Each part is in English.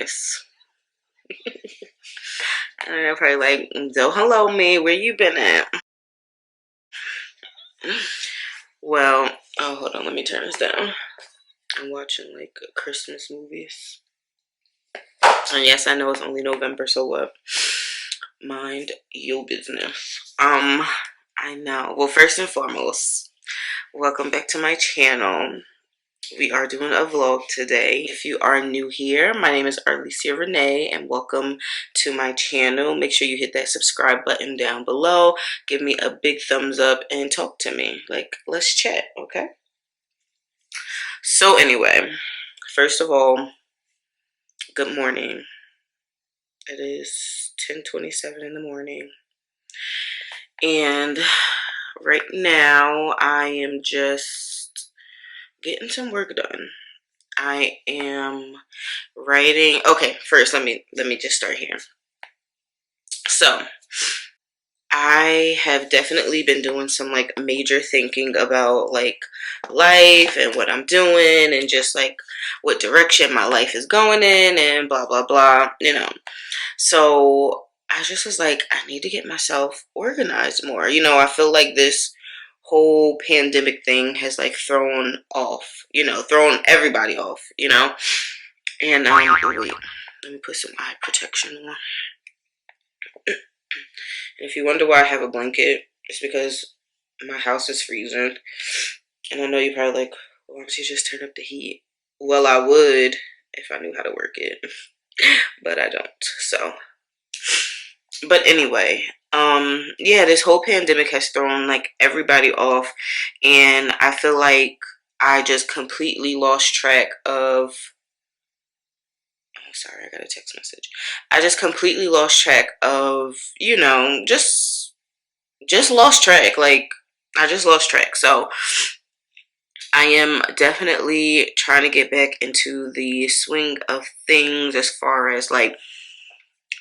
business. And they're probably like, so hello me, where you been at? Well, oh, hold on, let me turn this down. I'm watching like Christmas movies. And yes, I know it's only November, so what? Mind your business. I know. Well, first and foremost, welcome back to my channel. We are doing a vlog today. If you are new here, my name is ArleesiaRheenay and welcome to my channel. Make sure you hit that subscribe button down below. Give me a big thumbs up and talk to me. Like, let's chat, okay? So anyway, first of all, good morning. It is 10:27 in the morning. And right now I am just getting some work done. I am writing. Okay, first let me just start here. So I have definitely been doing some like major thinking about like life and what I'm doing and just like what direction my life is going in and blah blah blah, you know. So I just was like, I need to get myself organized more. You know, I feel like this whole pandemic thing has like thrown off, you know, thrown everybody off, you know. And wait, let me put some eye protection on. And if you wonder why I have a blanket, it's because my house is freezing. And I know you're probably like, why don't you just turn up the heat? Well, I would if I knew how to work it, but I don't. So, but anyway, yeah, this whole pandemic has thrown like everybody off, and I feel like I just completely lost track of. Sorry, I got a text message. I just completely lost track of, you know, just lost track. Like, I just lost track. So I am definitely trying to get back into the swing of things as far as like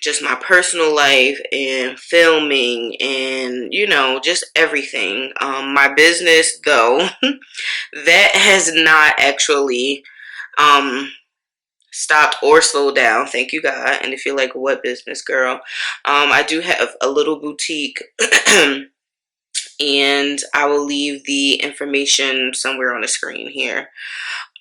just my personal life and filming and, you know, just everything. My business though, that has not actually stopped or slowed down, thank you God. And if you're like, what business, girl? I do have a little boutique and I will leave the information somewhere on the screen here.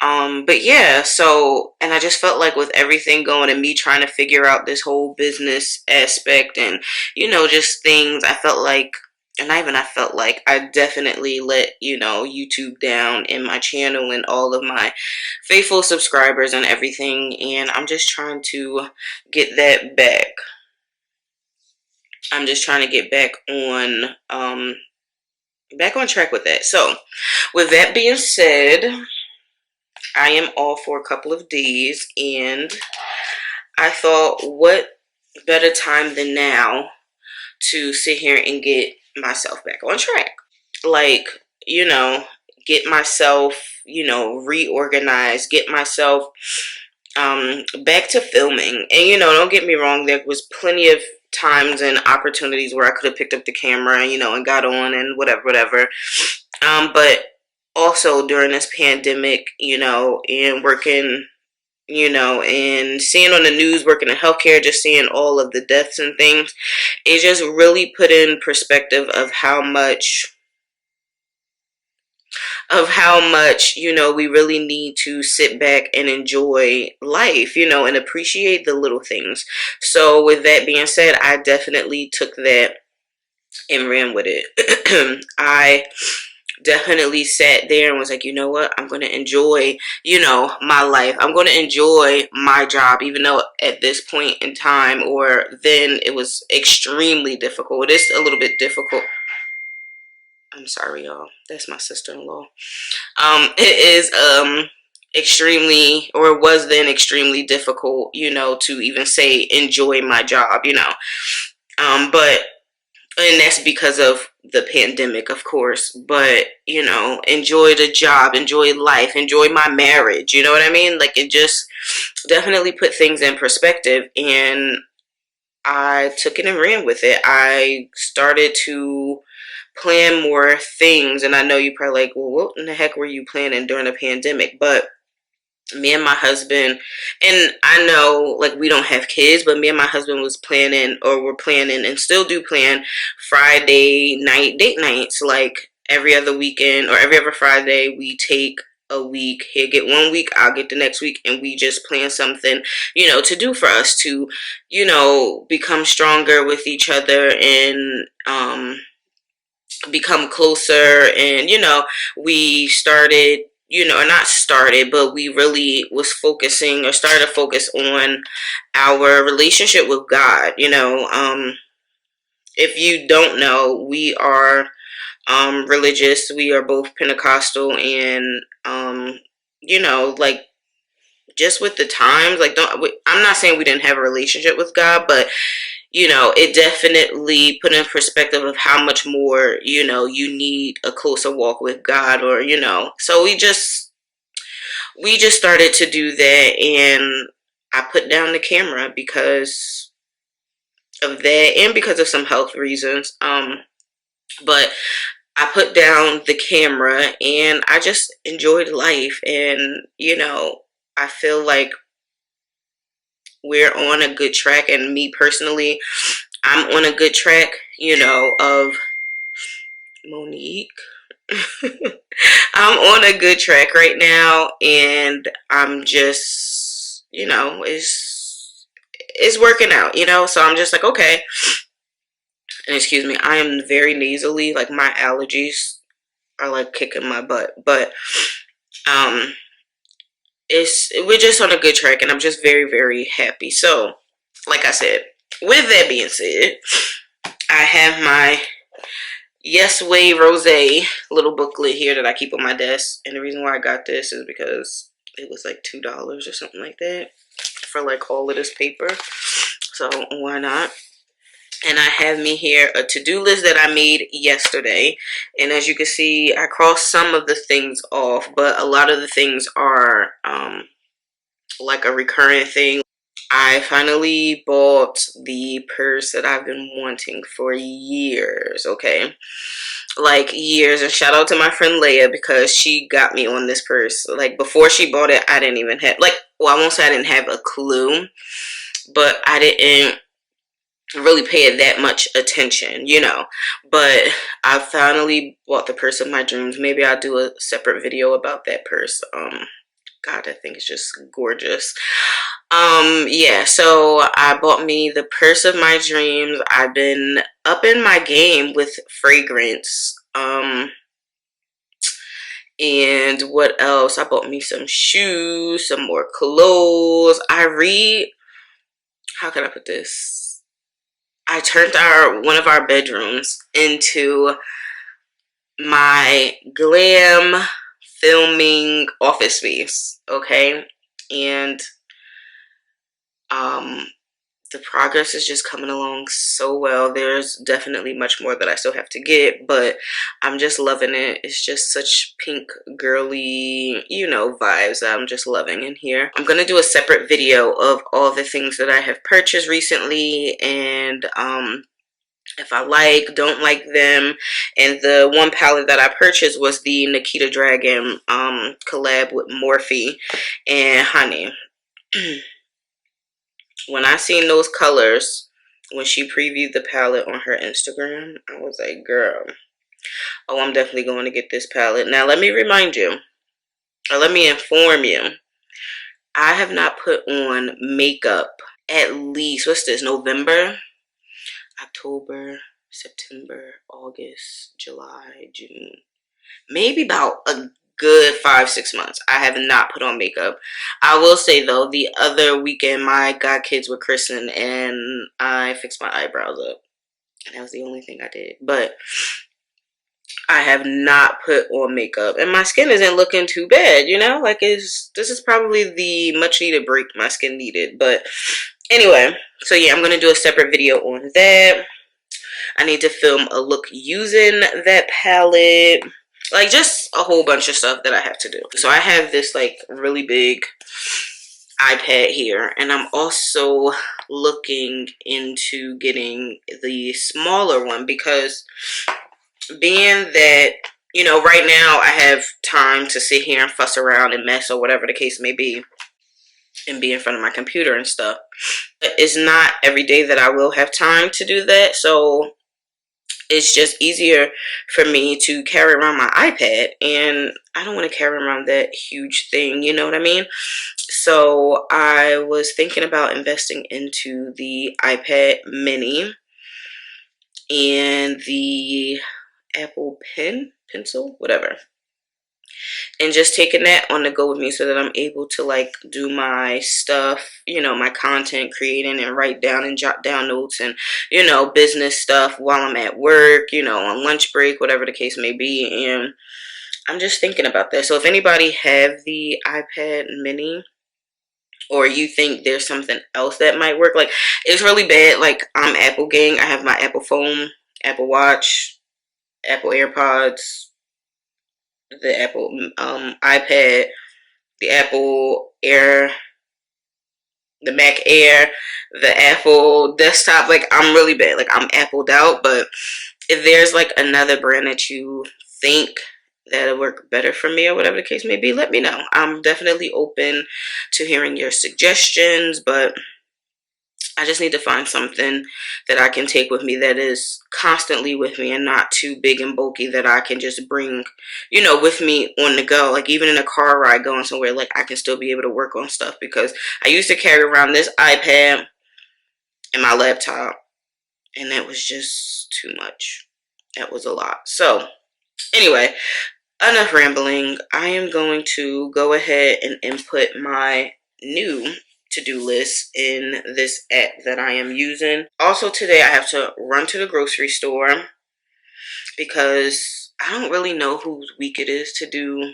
But yeah, so, and I just felt like with everything going and me trying to figure out this whole business aspect and, you know, just things, I felt like, and not even I felt like, I definitely let, you know, YouTube down in my channel and all of my faithful subscribers and everything. And I'm just trying to get that back. I'm just trying to get back on track with that. So with that being said, I am off for a couple of days, and I thought, what better time than now to sit here and get myself back on track? Like, you know, get myself, you know, reorganized, get myself back to filming. And, you know, don't get me wrong, there was plenty of times and opportunities where I could have picked up the camera, you know, and got on and whatever. But also during this pandemic, you know, and working, you know, and seeing on the news, working in healthcare, just seeing all of the deaths and things, it just really put in perspective of how much, you know, we really need to sit back and enjoy life, you know, and appreciate the little things. So with that being said, I definitely took that and ran with it. I definitely sat there and was like, you know what, I'm going to enjoy, you know, my life. I'm going to enjoy my job, even though at this point in time, or then, it was extremely difficult. It is a little bit difficult. I'm sorry, y'all. That's my sister-in-law. It is extremely, or it was then extremely difficult, you know, to even say enjoy my job, you know. But, and that's because of the pandemic, of course, but, you know, enjoy the job, enjoy life, enjoy my marriage, you know what I mean? Like, it just definitely put things in perspective, and I took it and ran with it. I started to plan more things, and I know you probably like, well, what in the heck were you planning during the pandemic? But me and my husband, and I know like we don't have kids, but me and my husband was planning, or we're planning and still do plan, Friday night date nights. Like every other weekend or every other Friday, we take a week. He'll get 1 week, I'll get the next week, and we just plan something, to do for us to, become stronger with each other, and become closer. And we started, or not started, but we really was focusing, or started to focus on our relationship with God. If you don't know, we are religious. We are both Pentecostal, and like, just with the times, like, I'm not saying we didn't have a relationship with God, but it definitely put in perspective of how much more, you need a closer walk with God, or, so we just started to do that. And I put down the camera because of that, and because of some health reasons. But I put down the camera, and I just enjoyed life. And, I feel like we're on a good track. And me personally, I'm on a good track, of Monique. I'm on a good track right now, and I'm just, it's working out, so I'm just like, okay. And excuse me, I am very nasally, like my allergies are like kicking my butt, but um we're just on a good track, and I'm just very, very happy. So like I said, with that being said, I have my Yes Way Rose little booklet here that I keep on my desk. And the reason why I got this is because it was like $2 or something like that for like all of this paper. So why not? And I have me here a to-do list that I made yesterday. And as you can see, I crossed some of the things off, but a lot of the things are like a recurring thing. I finally bought the purse that I've been wanting for years, okay? Like years. And shout out to my friend Leia, because she got me on this purse. Like before she bought it, I didn't even have, like, well, I won't say I didn't have a clue, but I didn't really pay it that much attention, But I finally bought the purse of my dreams. Maybe I'll do a separate video about that purse. God, I think it's just gorgeous. Yeah, so I bought me the purse of my dreams. I've been up in my game with fragrance. And what else? I bought me some shoes, some more clothes. How can I put this? I turned one of our bedrooms into my glam filming office space, okay? And the progress is just coming along so well. There's definitely much more that I still have to get, but I'm just loving it. It's just such pink girly, vibes that I'm just loving in here. I'm gonna do a separate video of all the things that I have purchased recently, and if I don't like them. And the one palette that I purchased was the Nikita Dragon collab with Morphe. And honey, when I seen those colors, when she previewed the palette on her Instagram, I was like, girl, oh, I'm definitely going to get this palette. Now, let me remind you, or let me inform you, I have not put on makeup at least, what's this, November, October, September, August, July, June, maybe about a good 5-6 months. I have not put on makeup. I will say though, the other weekend my godkids were christened, and I fixed my eyebrows up, and that was the only thing I did. But I have not put on makeup, and my skin isn't looking too bad, like this is probably the much needed break my skin needed. But anyway, so yeah, I'm gonna do a separate video on that. I need to film a look using that palette. Like, just a whole bunch of stuff that I have to do. So I have this like really big iPad here, and I'm also looking into getting the smaller one, because being that You know, right now I have time to sit here and fuss around and mess or whatever the case may be and be in front of my computer and stuff. But it's not every day that I will have time to do that. So it's just easier for me to carry around my iPad, and I don't want to carry around that huge thing, you know what I mean? So I was thinking about investing into the iPad mini and the Apple pencil, whatever, and just taking that on the go with me so that I'm able to like do my stuff, you know, my content creating and write down and jot down notes and, you know, business stuff while I'm at work, you know, on lunch break, whatever the case may be. And I'm just thinking about that. So if anybody have the iPad mini, or you think there's something else that might work, like it's really bad, like I'm Apple gang. I have my Apple phone, Apple Watch, Apple AirPods, the Apple iPad, the Apple Air, the Mac Air, the Apple desktop. Like I'm really bad. Like I'm Appled out. But if there's like another brand that you think that'll work better for me or whatever the case may be, let me know. I'm definitely open to hearing your suggestions, but I just need to find something that I can take with me that is constantly with me and not too big and bulky that I can just bring, you know, with me on the go. Like even in a car ride going somewhere, like I can still be able to work on stuff, because I used to carry around this iPad and my laptop, and that was just too much. That was a lot. So anyway, enough rambling. I am going to go ahead and input my new to-do list in this app that I am using. Also today I have to run to the grocery store because I don't really know whose week it is to do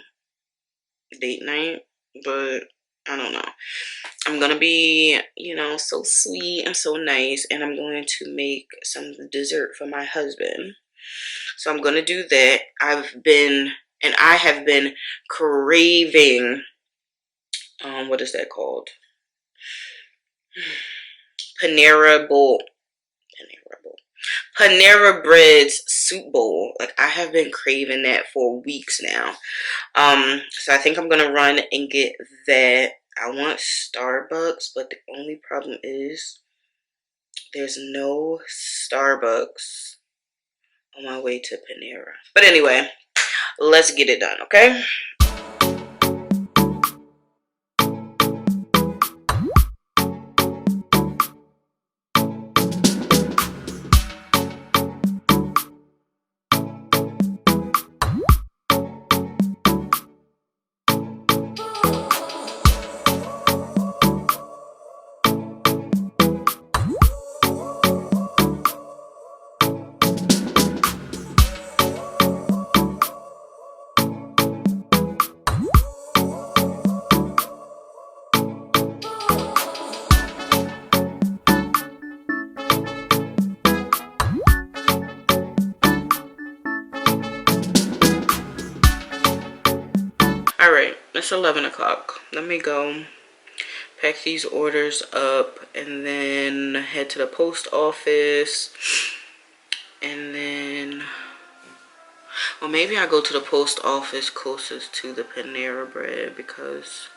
date night, but I don't know. I'm gonna be, you know, so sweet and so nice, and I'm going to make some dessert for my husband. So I'm gonna do that. I have been craving, what is that called? Panera bowl. Panera Bread's soup bowl. Like I have been craving that for weeks now. So I think I'm gonna run and get that. I want Starbucks, but the only problem is there's no Starbucks on my way to Panera. But anyway, let's get it done, okay? Alright, it's 11 o'clock. Let me go pack these orders up and then head to the post office. And then, well, maybe I go to the post office closest to the Panera Bread because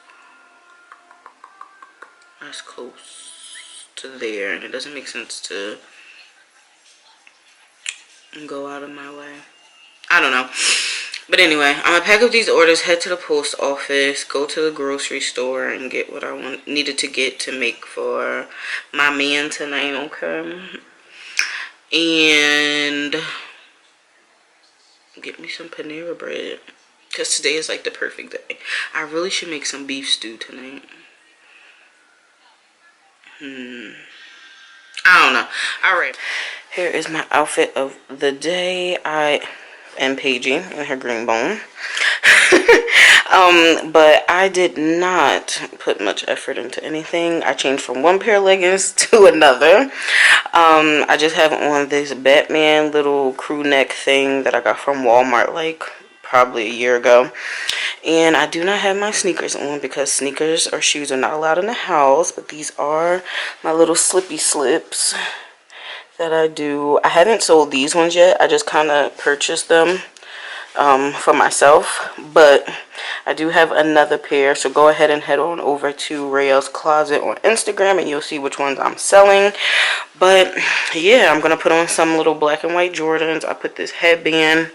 that's close to there, and it doesn't make sense to go out of my way. I don't know. But anyway, I'm gonna pack up these orders, head to the post office, go to the grocery store, and get what I needed to get to make for my man tonight, okay? And get me some Panera Bread, because today is like the perfect day. I really should make some beef stew tonight. I don't know. Alright. Here is my outfit of the day. I am Paigey in her green bone. But I did not put much effort into anything. I changed from one pair of leggings to another. I just have on this Batman little crew neck thing that I got from Walmart like probably a year ago. And I do not have my sneakers on because sneakers or shoes are not allowed in the house. But these are my little slippy slips that I do. I haven't sold these ones yet. I just kind of purchased them for myself, but I do have another pair, so go ahead and head on over to Rael's Closet on Instagram and you'll see which ones I'm selling. But yeah, I'm gonna put on some little black and white Jordans. I put this headband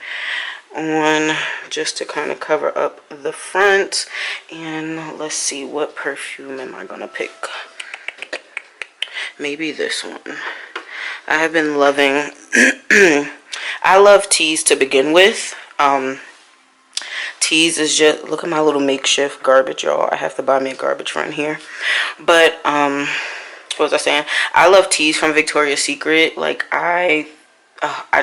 on just to kind of cover up the front, and let's see, what perfume am I gonna pick? Maybe this one. I have been loving I love teas to begin with. Teas is just, look at my little makeshift garbage, y'all. I have to buy me a garbage run here. But what was I saying? I love teas from Victoria's Secret. Like I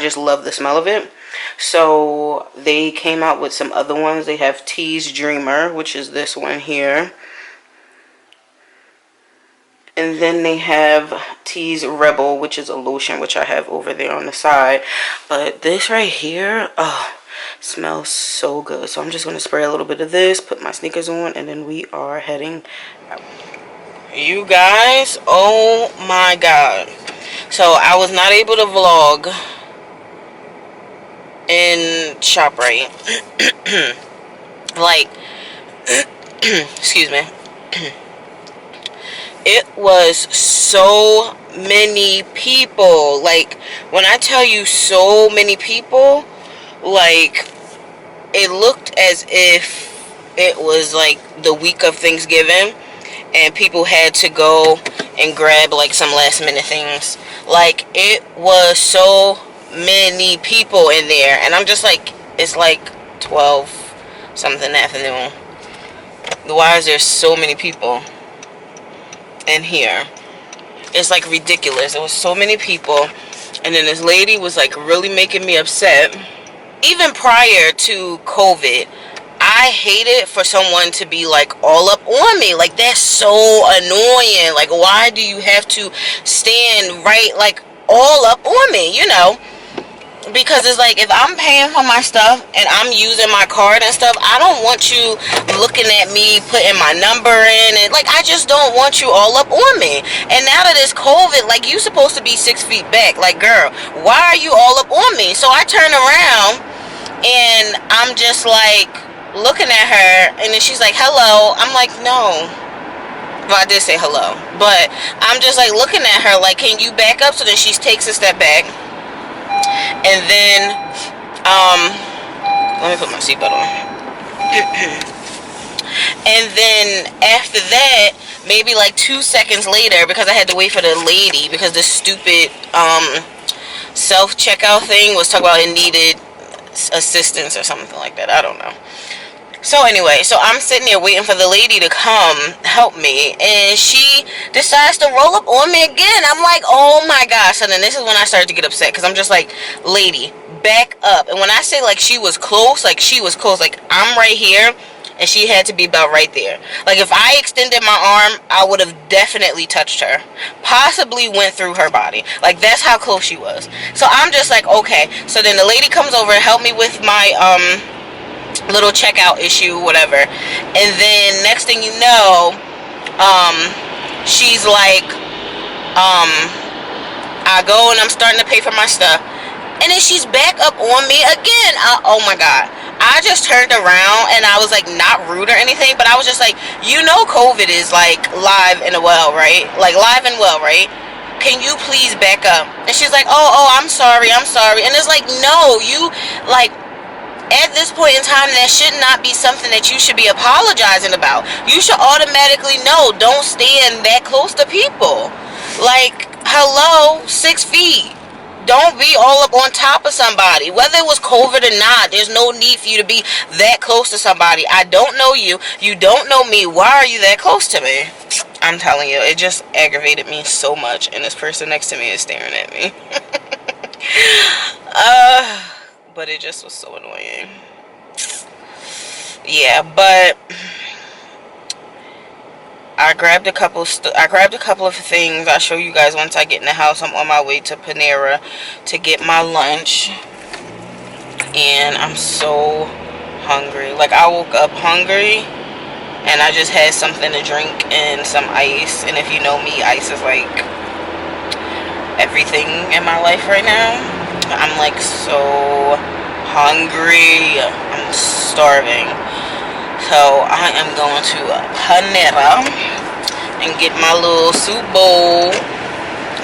just love the smell of it. So they came out with some other ones. They have Teas Dreamer, which is this one here. And then they have Teas Rebel, which is a lotion, which I have over there on the side. But this right here, oh, smells so good. So I'm just going to spray a little bit of this, put my sneakers on, and then we are heading out. You guys, oh my god. So I was not able to vlog in ShopRite. Like, excuse me. It was so many people. Like, when I tell you so many people, like, it looked as if it was like the week of Thanksgiving and people had to go and grab like some last minute things. Like, it was so many people in there, and I'm just like, it's like 12 something in the afternoon. Why is there so many people in here? It's like ridiculous. There was so many people, and then this lady was like really making me upset. Even prior to COVID, I hated for someone to be like all up on me. Like, that's so annoying. Like, why do you have to stand right like all up on me, you know? Because it's like, if I'm paying for my stuff and I'm using my card and stuff, I don't want you looking at me, putting my number in, and like, I just don't want you all up on me. And now that it's COVID, like, you supposed to be 6 feet back. Like, girl, why are you all up on me? So I turn around and I'm just like looking at her, and then she's like, hello. I'm like, no. Well, I did say hello, but I'm just like looking at her like, can you back up? So then she takes a step back. And then, let me put my seatbelt on. And then after that, maybe like 2 seconds later, because I had to wait for the lady, because the stupid self-checkout thing was talking about it needed assistance or something like that. I don't know. So anyway, so I'm sitting there waiting for the lady to come help me, and she decides to roll up on me again. I'm like, oh my gosh. So then this is when I started to get upset, because I'm just like, lady, back up. And when I say like she was close, like she was close, like I'm right here and she had to be about right there. Like, if I extended my arm, I would have definitely touched her, possibly went through her body. Like, that's how close she was. So I'm just like, okay. So then the lady comes over and helped me with my little checkout issue, whatever. And then next thing you know, she's like, I go and I'm starting to pay for my stuff, and then she's back up on me again. Oh my god. I just turned around and I was like, not rude or anything, but I was just like, you know, COVID is like live and well, right? Like, live and well, right? Can you please back up? And she's like, oh, I'm sorry. And it's like, no, you, like, at this point in time, that should not be something that you should be apologizing about. You should automatically know, don't stand that close to people. Like, hello, 6 feet. Don't be all up on top of somebody. Whether it was COVID or not, there's no need for you to be that close to somebody. I don't know you. You don't know me. Why are you that close to me? I'm telling you, it just aggravated me so much. And this person next to me is staring at me. But it just was so annoying. Yeah, but I grabbed a couple of things. I'll show you guys once I get in the house. I'm on my way to Panera to get my lunch, and I'm so hungry. Like, I woke up hungry, and I just had something to drink and some ice. And if you know me, ice is like everything in my life right now. I'm like so hungry. I'm starving. So I am going to Panera and get my little soup bowl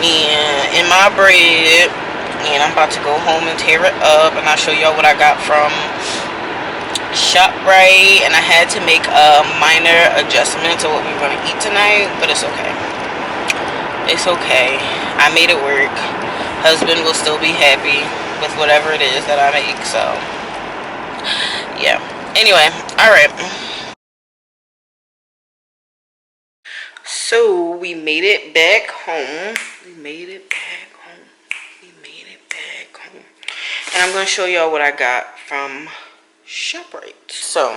and in my bread. And I'm about to go home and tear it up, and I'll show y'all what I got from ShopRite. And I had to make a minor adjustment to what we were going to eat tonight, but it's okay. It's okay. I made it work. Husband will still be happy with whatever it is that I make, so yeah. Anyway, alright. So we made it back home. And I'm going to show y'all what I got from ShopRite. So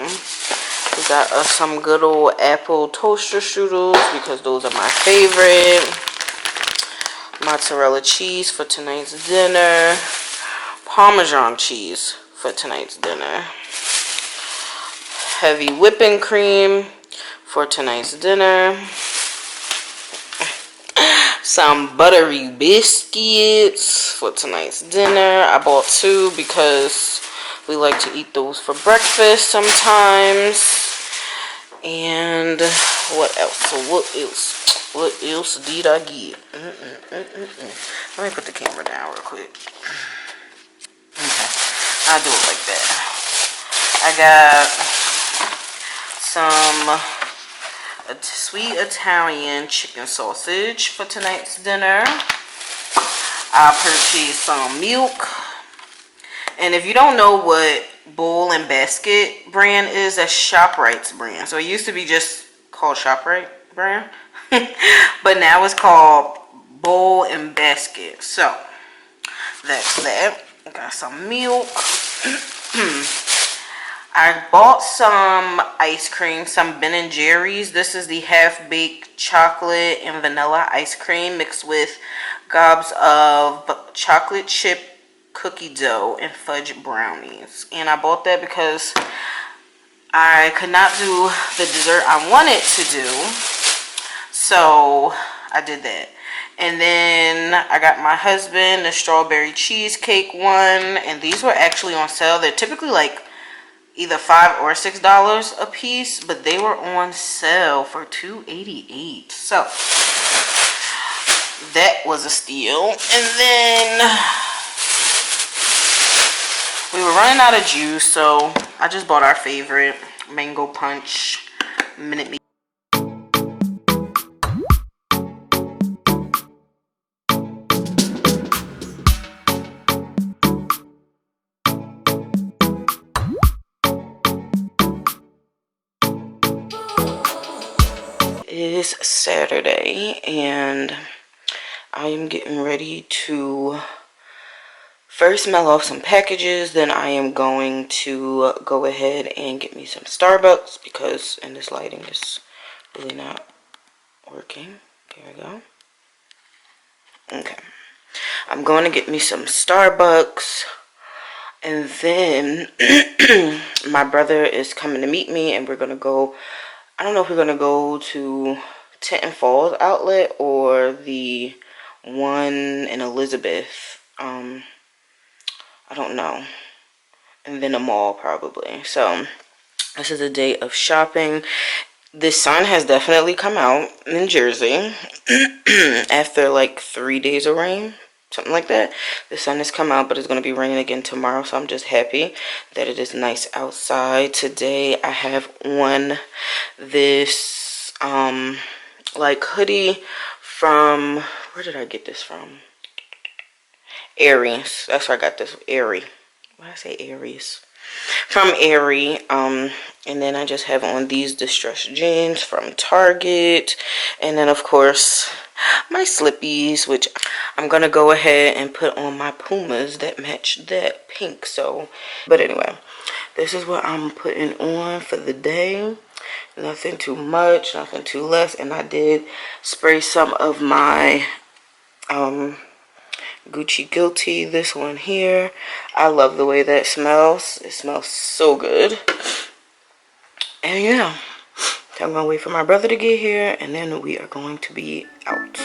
we got us some good old apple toaster strudels because those are my favorite. Mozzarella cheese for tonight's dinner. Parmesan cheese for tonight's dinner. Heavy whipping cream for tonight's dinner. Some buttery biscuits for tonight's dinner. I bought 2 because we like to eat those for breakfast sometimes. And what else? What else did I get? Let me put the camera down real quick. Okay, I'll do it like that. I got some sweet Italian chicken sausage for tonight's dinner. I purchased some milk. And if you don't know what Bowl and Basket brand is, that's ShopRite's brand. So it used to be just called ShopRite brand. But now it's called Bowl and Basket. So that's that. I got some milk. I bought some ice cream, some Ben & Jerry's. This is the half-baked chocolate and vanilla ice cream mixed with gobs of chocolate chip cookie dough and fudge brownies. And I bought that because I could not do the dessert I wanted to do. So I did that. And then I got my husband the strawberry cheesecake one. And these were actually on sale. They're typically like either $5 or $6 a piece, but they were on sale for $2.88. So that was a steal. And then we were running out of juice, so I just bought our favorite mango punch Minute Maid. It is Saturday and I am getting ready to first mail off some packages. Then I am going to go ahead and get me some Starbucks because in this lighting is really not working. Here we go. Okay. I'm going to get me some Starbucks. And then my brother is coming to meet me and we're going to go. I don't know if we're going to go to Tinton Falls outlet or the one in Elizabeth. I don't know. And then a mall probably. So this is a day of shopping. The sun has definitely come out in Jersey after like 3 days of rain. Something like that. The sun has come out, but it's going to be raining again tomorrow. So I'm just happy that it is nice outside. Today I have on this like hoodie from, where did I get this from? Aries. That's where I got this. Aerie. Why did I say Aries? From Aerie. And then I just have on these distressed jeans from Target. And then of course my slippies, which I'm gonna go ahead and put on my Pumas that match that pink. So, but anyway, this is what I'm putting on for the day. Nothing too much, nothing too less. And I did spray some of my Gucci Guilty, this one here. I love the way that smells. It smells so good. And yeah, so I'm gonna wait for my brother to get here and then we are going to be out.